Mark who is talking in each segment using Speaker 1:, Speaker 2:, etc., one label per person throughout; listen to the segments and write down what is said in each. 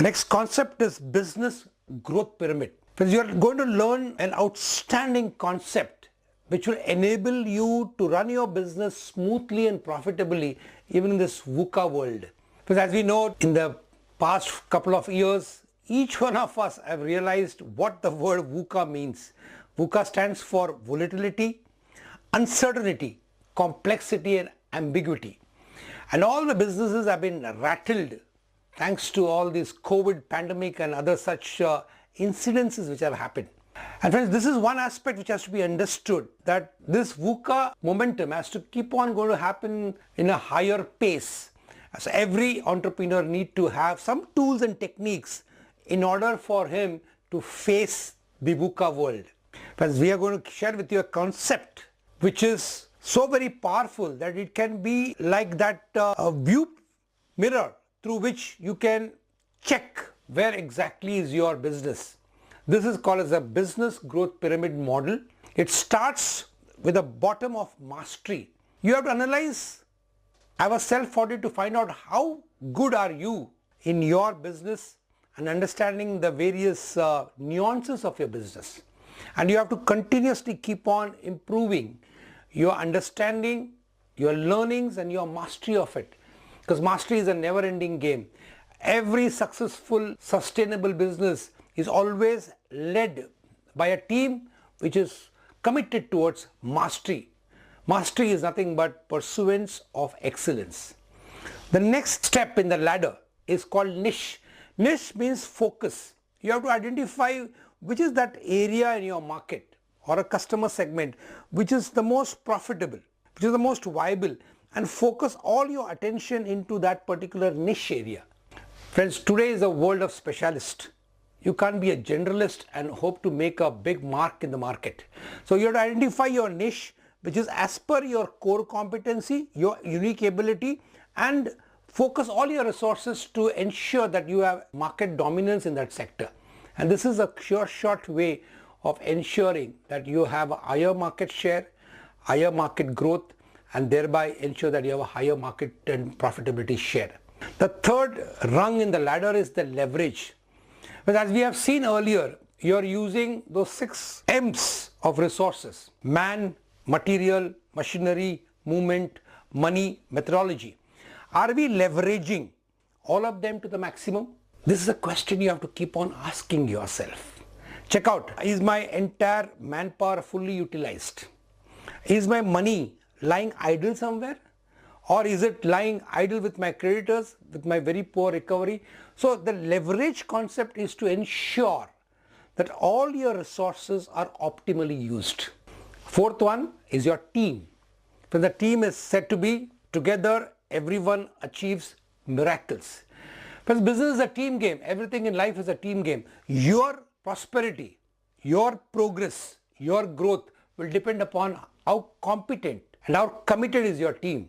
Speaker 1: The next concept is business growth pyramid. Because you are going to learn an outstanding concept which will enable you to run your business smoothly and profitably even in this VUCA world. Because as we know, in the past couple of years, each one of us have realized what the word VUCA means. VUCA stands for volatility, uncertainty, complexity and ambiguity. And all the businesses have been rattled thanks to all this COVID pandemic and other such incidences which have happened. And friends, this is one aspect which has to be understood, that this VUCA momentum has to keep on going to happen in a higher pace. So every entrepreneur needs to have some tools and techniques in order for him to face the VUCA world. Friends, we are going to share with you a concept which is so very powerful that it can be like that view mirror through which you can check where exactly is your business. This is called as a business growth pyramid model. It starts with a bottom of mastery. You have to analyze, have a self-audit to find out how good are you in your business and understanding the various nuances of your business. And you have to continuously keep on improving your understanding, your learnings and your mastery of it. Because mastery is a never-ending game. Every successful, sustainable business is always led by a team which is committed towards mastery. Mastery is nothing but pursuance of excellence. The next step in the ladder is called niche. Niche means focus. You have to identify which is that area in your market or a customer segment which is the most profitable, which is the most viable, and focus all your attention into that particular niche area. Friends, today is a world of specialists. You can't be a generalist and hope to make a big mark in the market. So you have to identify your niche which is as per your core competency, your unique ability, and focus all your resources to ensure that you have market dominance in that sector. And this is a sure short way of ensuring that you have a higher market share, higher market growth, and thereby ensure that you have a higher market and profitability share. The third rung in the ladder is the leverage. But as we have seen earlier, you are using those 6 M's of resources: man, material, machinery, movement, money, methodology. Are we leveraging all of them to the maximum? This is a question you have to keep on asking yourself. Check out, is my entire manpower fully utilized? Is my money lying idle somewhere? Or is it lying idle with my creditors, with my very poor recovery? So the leverage concept is to ensure that all your resources are optimally used. Fourth one is your team. When the team is said to be together, everyone achieves miracles. Because business is a team game. Everything in life is a team game. Your prosperity, your progress, your growth will depend upon how competent and how committed is your team.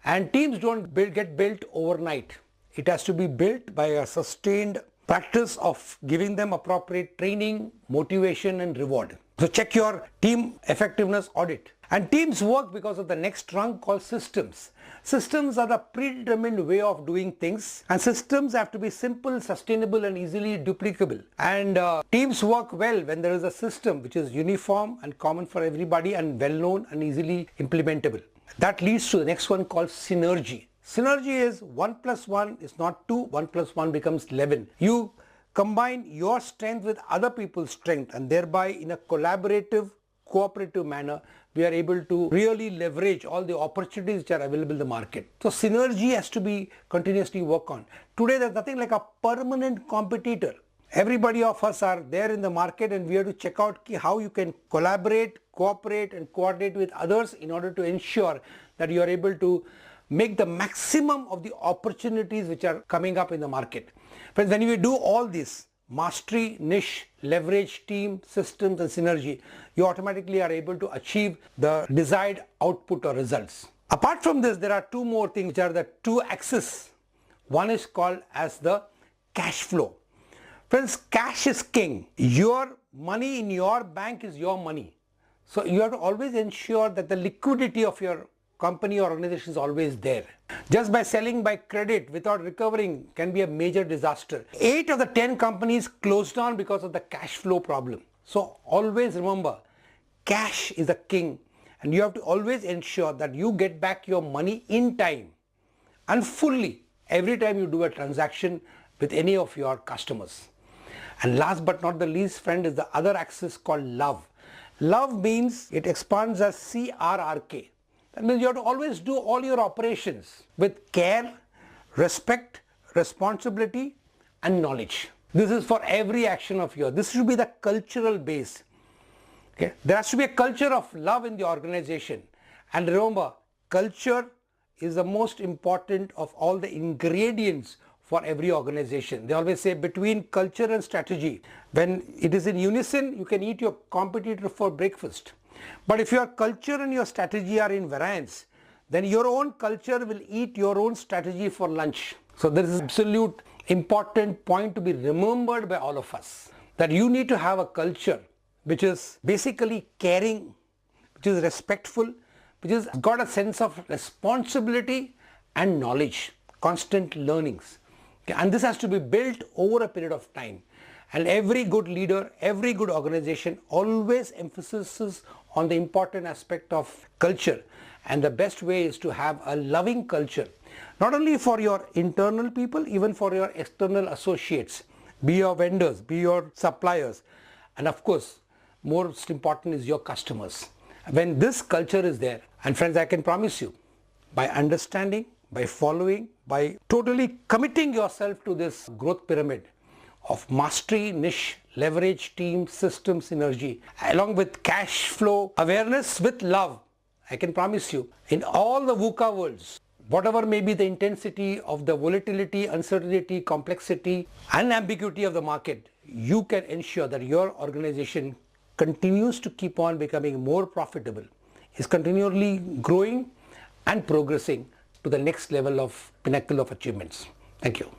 Speaker 1: And teams don't get built overnight. It has to be built by a sustained practice of giving them appropriate training, motivation and reward. So check your team effectiveness audit. And teams work because of the next rung called systems. Systems are the predetermined way of doing things, and systems have to be simple, sustainable and easily duplicable. And teams work well when there is a system which is uniform and common for everybody and well known and easily implementable. That leads to the next one called synergy. Synergy is 1 plus 1 is not 2, 1 plus 1 becomes 11. You combine your strength with other people's strength, and thereby in a collaborative, cooperative manner, we are able to really leverage all the opportunities which are available in the market. So synergy has to be continuously worked on. Today there's nothing like a permanent competitor. Everybody of us are there in the market, and we have to check out how you can collaborate, cooperate and coordinate with others in order to ensure that you are able to make the maximum of the opportunities which are coming up in the market. Friends, when you do all this, mastery, niche, leverage, team, systems and synergy, you automatically are able to achieve the desired output or results. Apart from this, there are 2 more things which are the 2 axes. One is called as the cash flow. Friends, cash is king. Your money in your bank is your money. So you have to always ensure that the liquidity of your company or organization is always there. Just by selling by credit without recovering can be a major disaster. 8 of the 10 companies closed down because of the cash flow problem. So always remember, cash is the king, and you have to always ensure that you get back your money in time and fully every time you do a transaction with any of your customers. And last but not the least, friend, is the other axis called love. Love means it expands as CRRK. That means you have to always do all your operations with care, respect, responsibility and knowledge. This is for every action of yours. This should be the cultural base. Okay? There has to be a culture of love in the organization. And remember, culture is the most important of all the ingredients for every organization. They always say between culture and strategy, when it is in unison, you can eat your competitor for breakfast. But if your culture and your strategy are in variance, then your own culture will eat your own strategy for lunch. So there is an absolute important point to be remembered by all of us, that you need to have a culture which is basically caring, which is respectful, which has got a sense of responsibility and knowledge, constant learnings. And this has to be built over a period of time. And every good leader, every good organization always emphasizes on the important aspect of culture. And the best way is to have a loving culture, not only for your internal people, even for your external associates, be your vendors, be your suppliers, and of course, most important is your customers. When this culture is there, and friends, I can promise you, by understanding, by following, by totally committing yourself to this growth pyramid of mastery, niche, leverage, team, system, synergy, along with cash flow, awareness with love, I can promise you, in all the VUCA worlds, whatever may be the intensity of the volatility, uncertainty, complexity, and ambiguity of the market, you can ensure that your organization continues to keep on becoming more profitable, is continually growing and progressing to the next level of pinnacle of achievements. Thank you.